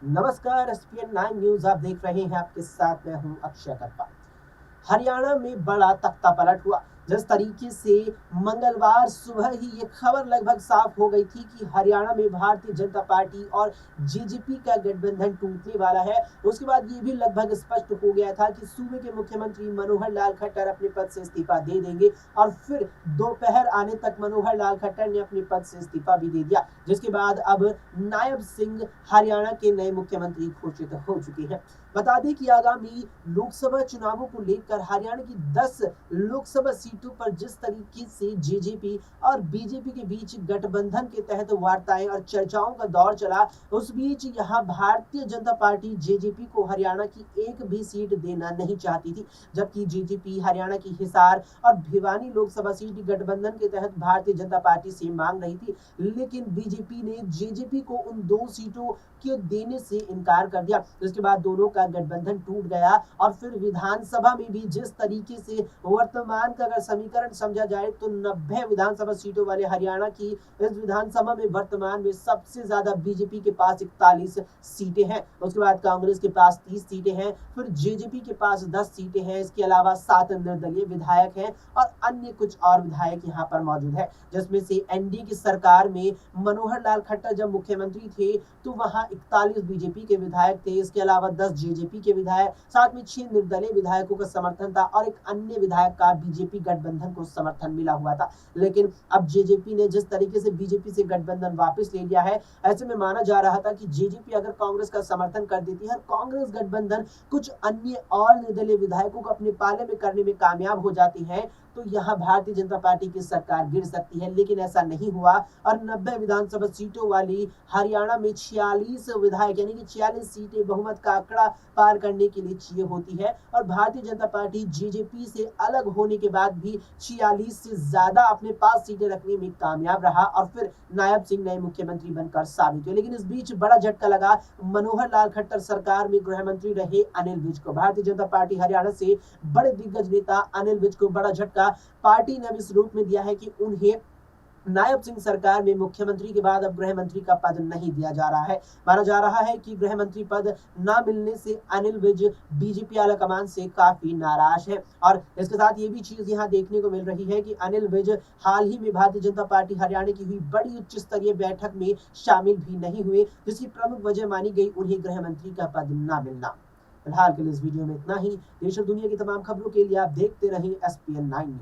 नमस्कार, ESPN 9 news आप देख रहे हैं। आपके साथ मैं हूं अक्षय कप्पा। हरियाणा में बड़ा तख्ता पलट हुआ। जिस तरीके से मंगलवार सुबह ही ये खबर लगभग साफ हो गई थी कि हरियाणा में भारतीय जनता पार्टी और जेजेपी का गठबंधन टूटने वाला है, उसके बाद ये भी लगभग स्पष्ट हो गया था कि सूबे के मुख्यमंत्री मनोहर लाल खट्टर अपने पद से इस्तीफा दे देंगे और फिर दोपहर आने तक मनोहर लाल खट्टर ने अपने पद से इस्तीफा भी दे दिया, जिसके बाद अब नायब सिंह हरियाणा के नए मुख्यमंत्री घोषित हो चुके हैं। बता दें कि आगामी लोकसभा चुनावों को लेकर हरियाणा की 10 लोकसभा सीटों पर जिस तरीके से जेजेपी और बीजेपी के बीच गठबंधन के तहत वार्ताएं और चर्चाओं का दौर चला, उस बीच यहां भारतीय जनता पार्टी जेजेपी को हरियाणा की एक भी सीट देना नहीं चाहती थी, जबकि जेजेपी हरियाणा की हिसार और भिवानी लोकसभा सीट गठबंधन के तहत भारतीय जनता पार्टी से मांग रही थी, लेकिन बीजेपी ने जेजेपी को उन 2 सीटों के देने से इनकार कर दिया। इसके बाद दोनों का गठबंधन टूट गया और फिर विधानसभा में भी जिस तरीके से वर्तमान का अगर समीकरण समझा जाए तो 90 विधानसभा सीटों वाले हरियाणा की इस विधानसभा में वर्तमान में सबसे ज्यादा बीजेपी के पास 41 सीटें हैं। उसके बाद कांग्रेस के पास 30 सीटें हैं, फिर जेजेपी के पास 10 सीटें हैं। इसके अलावा 7 निर्दलीय विधायक हैं और अन्य कुछ और विधायक यहाँ पर मौजूद है, जिसमें से एनडीए की सरकार में मनोहर लाल खट्टर जब मुख्यमंत्री थे तो वहां 41 बीजेपी के विधायक थे। इसके अलावा 10 जेजेपी के विधायक, साथ में 6 निर्दलीय विधायकों का समर्थन था और एक अन्य विधायक का बीजेपी गठबंधन को समर्थन मिला हुआ था। लेकिन अब जेजेपी ने जिस तरीके से बीजेपी से गठबंधन वापस ले लिया है, ऐसे में माना जा रहा था कि जेजेपी अगर कांग्रेस का समर्थन कर देती है, कांग्रेस गठबंधन कुछ अन्य और निर्दलीय विधायकों को अपने पाले में करने में कामयाब हो जाती है, तो यहाँ भारतीय जनता पार्टी की सरकार गिर सकती है। लेकिन ऐसा नहीं हुआ और 90 विधानसभा सीटों वाली हरियाणा में 46 विधायक यानी कि 46 सीटें बहुमत का आंकड़ा पार करने के लिए चाहिए होती है और भारतीय जनता पार्टी जेजेपी से अलग होने के बाद भी 46 से ज्यादा अपने पास सीटें रखने में कामयाब रहा और फिर नायब सिंह नए मुख्यमंत्री बनकर साबित हुए। लेकिन इस बीच बड़ा झटका लगा मनोहर लाल खट्टर सरकार में गृह मंत्री रहे अनिल विज को। भारतीय जनता पार्टी हरियाणा से बड़े दिग्गज नेता अनिल विज को बड़ा झटका पार्टी ने अब इस रूप में दिया है कि उन्हें नायब सिंह सरकार में मुख्यमंत्री के बाद अब गृह मंत्री का पद नहीं दिया जा रहा है। माना जा रहा है कि गृह मंत्री पद न मिलने से अनिल विज बीजेपी आलाकमान से काफी नाराज है और इसके साथ ये भी चीज यहाँ देखने को मिल रही है कि अनिल विज हाल ही में भारतीय जनता पार्टी हरियाणा की हुई बड़ी उच्च स्तरीय बैठक में शामिल भी नहीं हुए, जिसकी प्रमुख वजह मानी गई उन्हें गृह मंत्री का पद न मिलना। फिलहाल के लिए इस वीडियो में इतना ही। देश और दुनिया की तमाम खबरों के लिए आप देखते रहें एसपीएन 9।